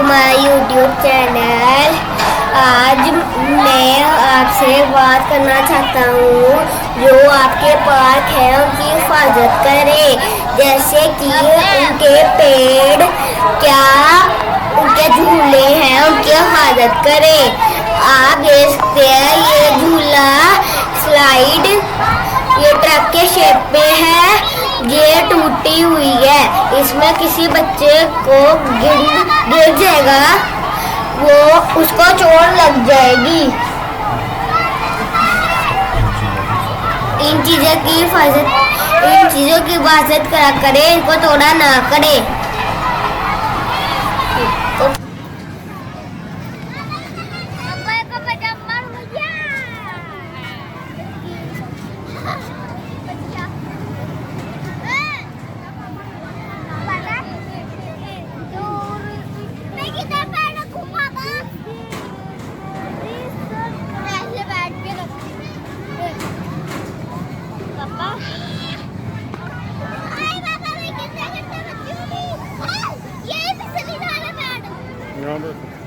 To my YouTube channel. आज मैं आपसे बात करना चाहता हूँ जो आपके पार्क है उनकी हिफाजत करें, जैसे कि उनके पेड़ क्या उनके झूले हैं उनकी हिफाजत करें। आप देख सकते हैं ये झूला स्लाइड ये ट्रक के शेप में है, ये टूटी हुई है, इसमें किसी बच्चे को गिर जाएगा वो उसको चोट लग जाएगी। इन चीज़ों की हिफाजत करा करें, इनको तोड़ा ना करें। यहाँ पे